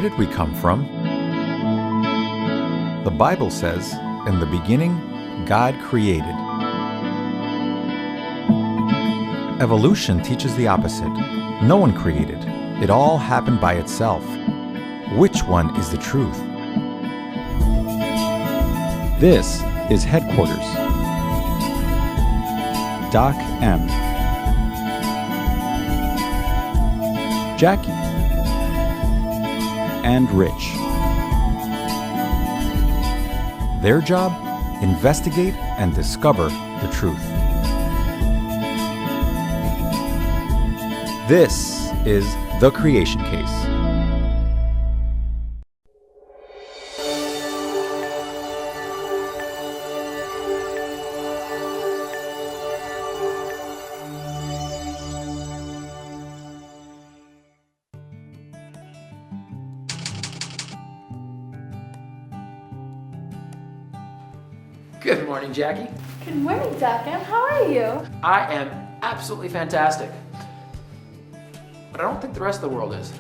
Where did we come from? The Bible says, in the beginning, God created. Evolution teaches the opposite. No one created. It all happened by itself. Which one is the truth? This is Headquarters. Doc M. Jackie. And Rich. Their job? Investigate and discover the truth. This is The Creation Case. Good morning, Jackie. Good morning, Doc M. How are you? I am absolutely fantastic. But I don't think the rest of the world is.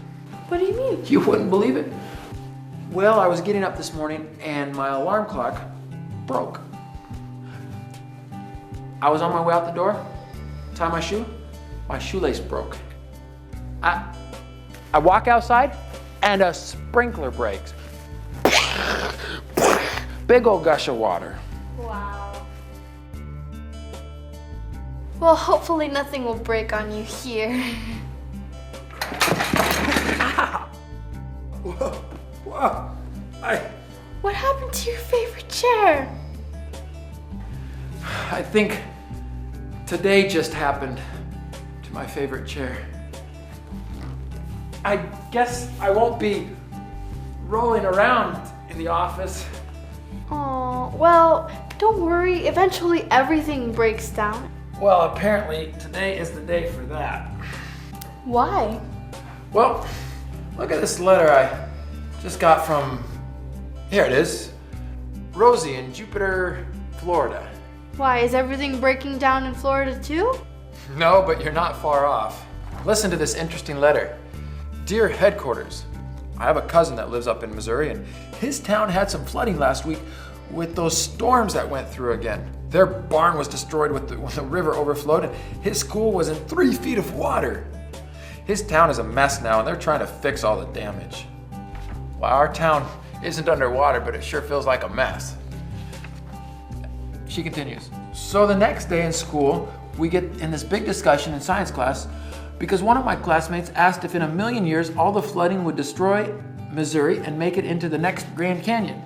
What do you mean? You wouldn't believe it. Well, I was getting up this morning and my alarm clock broke. I was on my way out the door, tie my shoelace broke. I walk outside and a sprinkler breaks. Big old gush of water. Wow. Well, hopefully nothing will break on you here. Whoa. What happened to your favorite chair? I think today just happened to my favorite chair. I guess I won't be rolling around in the office. Oh, well, don't worry. Eventually everything breaks down. Well, apparently today is the day for that. Why? Well, look at this letter I just got from, here it is, Rosie in Jupiter, Florida. Why, is everything breaking down in Florida too? No, but you're not far off. Listen to this interesting letter. Dear Headquarters, I have a cousin that lives up in Missouri and his town had some flooding last week with those storms that went through again. Their barn was destroyed when the river overflowed and his school was in 3 feet of water. His town is a mess now and they're trying to fix all the damage. Well, our town isn't underwater, but it sure feels like a mess. She continues. So the next day in school, we get in this big discussion in science class because one of my classmates asked if in a million years all the flooding would destroy Missouri and make it into the next Grand Canyon.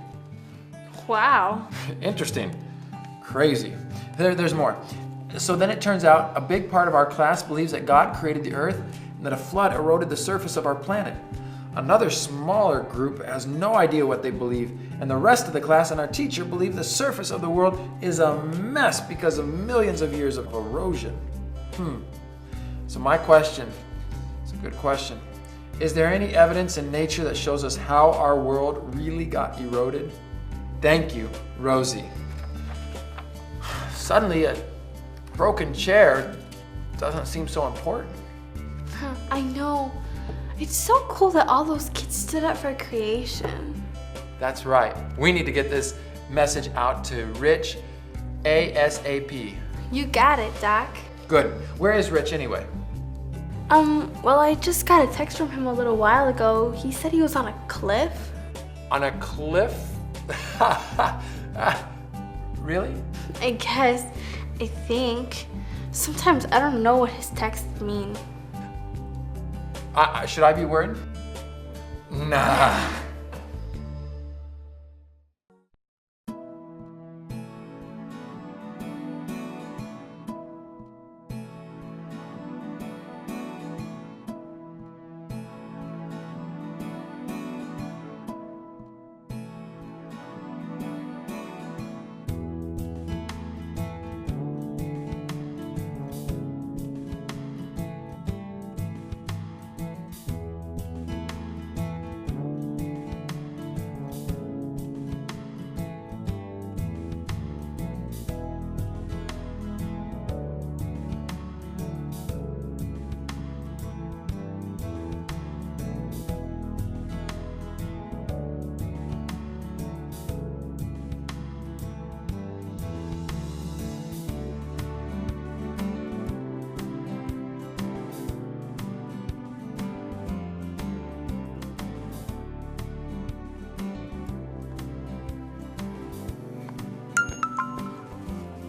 Wow. Interesting. Crazy. There's more. So then it turns out a big part of our class believes that God created the earth and that a flood eroded the surface of our planet. Another smaller group has no idea what they believe, and the rest of the class and our teacher believe the surface of the world is a mess because of millions of years of erosion. So my question, it's a good question, is there any evidence in nature that shows us how our world really got eroded? Thank you, Rosie. Suddenly a broken chair doesn't seem so important. I know. It's so cool that all those kids stood up for creation. That's right. We need to get this message out to Rich ASAP. You got it, Doc. Good. Where is Rich anyway? Well, I just got a text from him a little while ago. He said he was on a cliff. On a cliff? Really? I think. Sometimes I don't know what his texts mean. Should I be worried? Nah.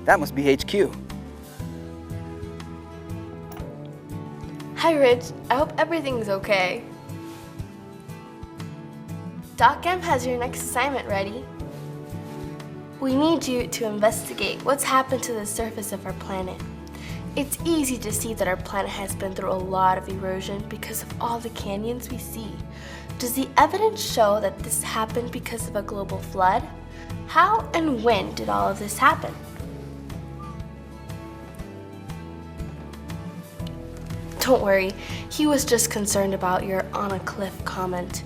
That must be HQ. Hi, Rich. I hope everything's okay. Doc M has your next assignment ready. We need you to investigate what's happened to the surface of our planet. It's easy to see that our planet has been through a lot of erosion because of all the canyons we see. Does the evidence show that this happened because of a global flood? How and when did all of this happen? Don't worry, he was just concerned about your on a cliff comment.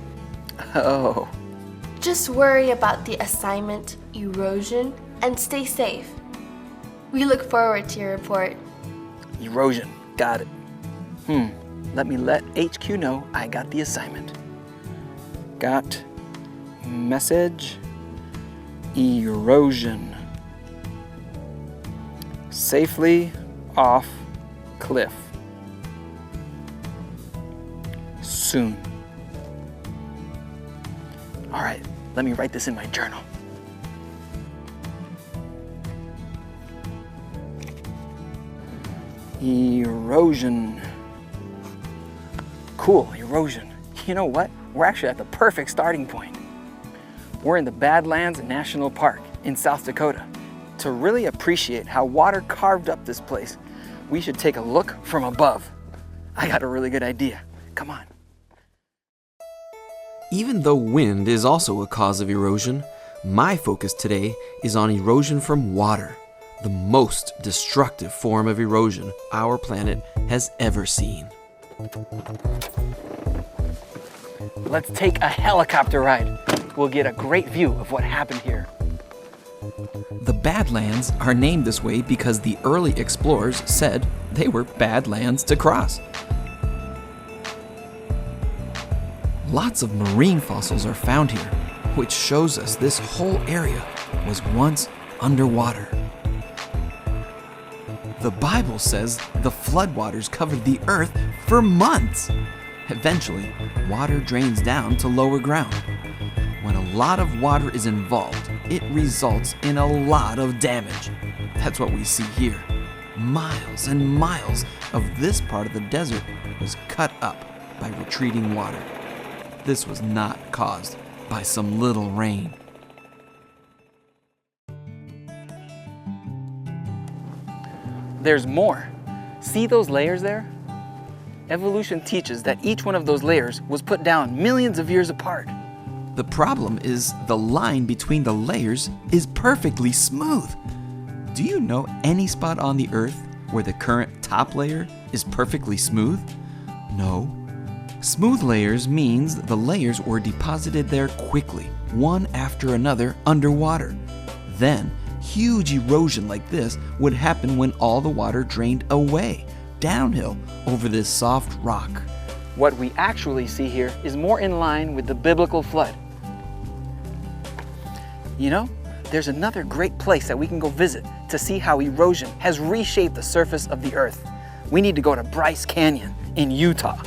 Oh. Just worry about the assignment, erosion, and stay safe. We look forward to your report. Erosion. Got it. Let me let HQ know I got the assignment. Got message erosion. Safely off cliff. Soon. All right, let me write this in my journal. Erosion. Cool, erosion. You know what? We're actually at the perfect starting point. We're in the Badlands National Park in South Dakota. To really appreciate how water carved up this place, we should take a look from above. I got a really good idea. Come on. Even though wind is also a cause of erosion, my focus today is on erosion from water, the most destructive form of erosion our planet has ever seen. Let's take a helicopter ride. We'll get a great view of what happened here. The Badlands are named this way because the early explorers said they were bad lands to cross. Lots of marine fossils are found here, which shows us this whole area was once underwater. The Bible says the floodwaters covered the earth for months. Eventually, water drains down to lower ground. When a lot of water is involved, it results in a lot of damage. That's what we see here. Miles and miles of this part of the desert was cut up by retreating water. This was not caused by some little rain. There's more. See those layers there? Evolution teaches that each one of those layers was put down millions of years apart. The problem is the line between the layers is perfectly smooth. Do you know any spot on the Earth where the current top layer is perfectly smooth? No. Smooth layers means the layers were deposited there quickly, one after another underwater. Then, huge erosion like this would happen when all the water drained away, downhill over this soft rock. What we actually see here is more in line with the biblical flood. You know, there's another great place that we can go visit to see how erosion has reshaped the surface of the earth. We need to go to Bryce Canyon in Utah.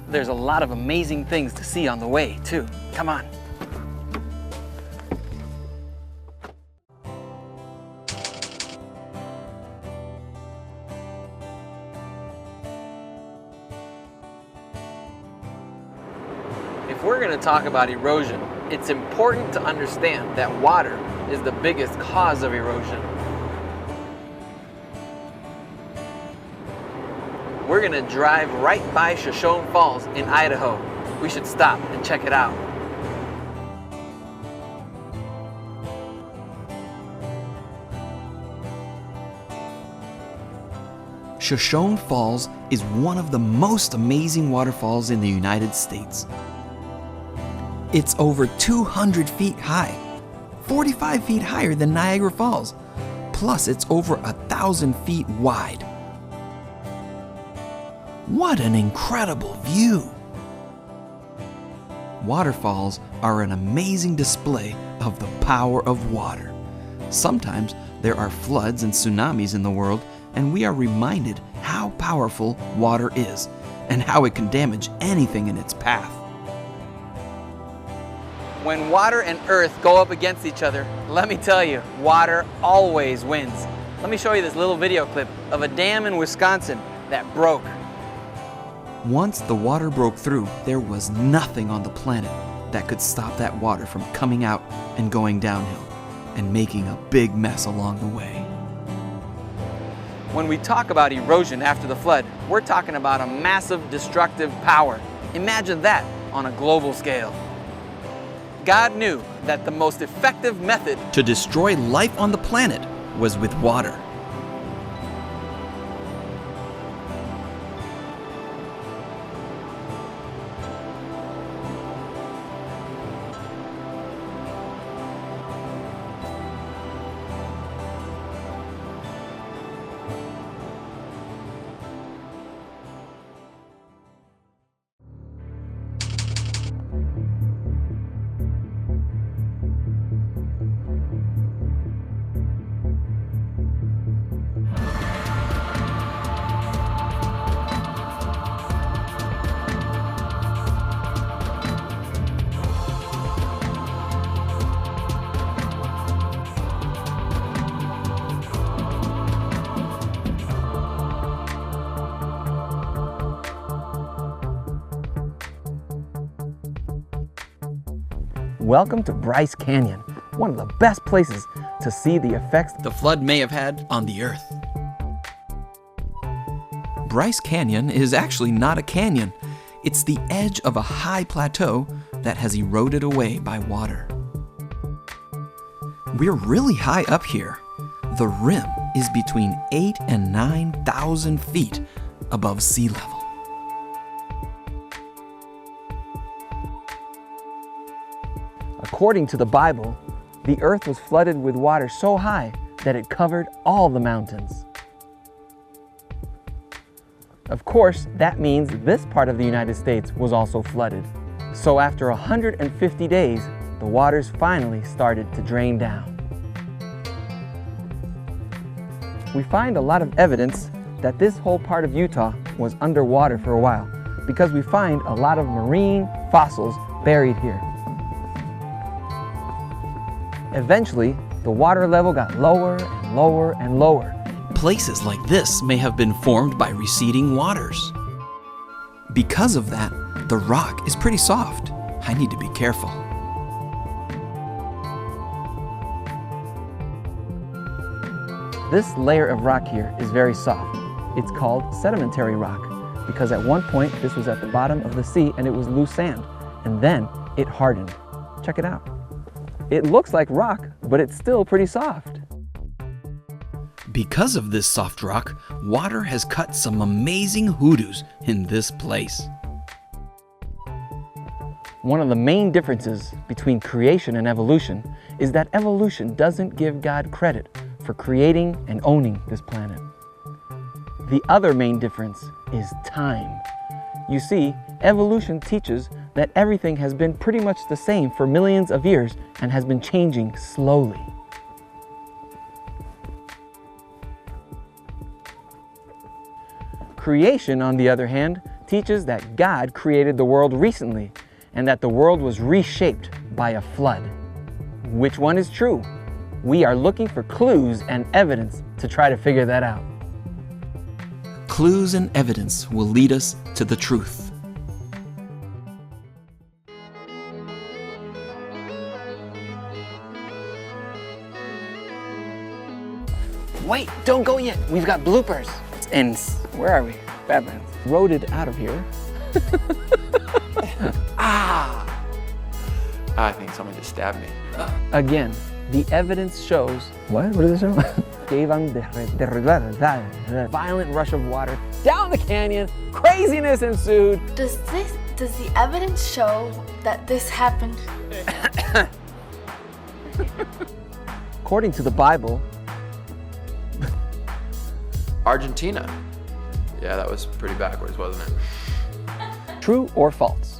There's a lot of amazing things to see on the way, too. Come on. If we're going to talk about erosion, it's important to understand that water is the biggest cause of erosion. We're going to drive right by Shoshone Falls in Idaho. We should stop and check it out. Shoshone Falls is one of the most amazing waterfalls in the United States. It's over 200 feet high, 45 feet higher than Niagara Falls, plus it's over 1,000 feet wide. What an incredible view! Waterfalls are an amazing display of the power of water. Sometimes there are floods and tsunamis in the world, and we are reminded how powerful water is and how it can damage anything in its path. When water and earth go up against each other, let me tell you, water always wins. Let me show you this little video clip of a dam in Wisconsin that broke. Once the water broke through, there was nothing on the planet that could stop that water from coming out and going downhill and making a big mess along the way. When we talk about erosion after the flood, we're talking about a massive destructive power. Imagine that on a global scale. God knew that the most effective method To destroy life on the planet was with water. Welcome to Bryce Canyon, one of the best places to see the effects The flood may have had on the Earth. Bryce Canyon is actually not a canyon. It's the edge of a high plateau that has eroded away by water. We're really high up here. The rim is between 8,000 and 9,000 feet above sea level. According to the Bible, the earth was flooded with water so high that it covered all the mountains. Of course, that means this part of the United States was also flooded. So after 150 days, the waters finally started to drain down. We find a lot of evidence that this whole part of Utah was underwater for a while because we find a lot of marine fossils buried here. Eventually, the water level got lower and lower and lower. Places like this may have been formed by receding waters. Because of that, the rock is pretty soft. I need to be careful. This layer of rock here is very soft. It's called sedimentary rock because at one point this was at the bottom of the sea and it was loose sand, and then it hardened. Check it out. It looks like rock, but it's still pretty soft. Because of this soft rock, water has cut some amazing hoodoos in this place. One of the main differences between creation and evolution is that evolution doesn't give God credit for creating and owning this planet. The other main difference is time. You see, evolution teaches that everything has been pretty much the same for millions of years and has been changing slowly. Creation, on the other hand, teaches that God created the world recently and that the world was reshaped by a flood. Which one is true? We are looking for clues and evidence to try to figure that out. Clues and evidence will lead us to the truth. Wait, don't go yet. We've got bloopers. And where are we? Badlands. Roaded out of here. I think someone just stabbed me. Again, the evidence shows... What does it show? Violent rush of water down the canyon. Craziness ensued. Does the evidence show that this happened? According to the Bible... Argentina. Yeah, that was pretty backwards, wasn't it? True or false?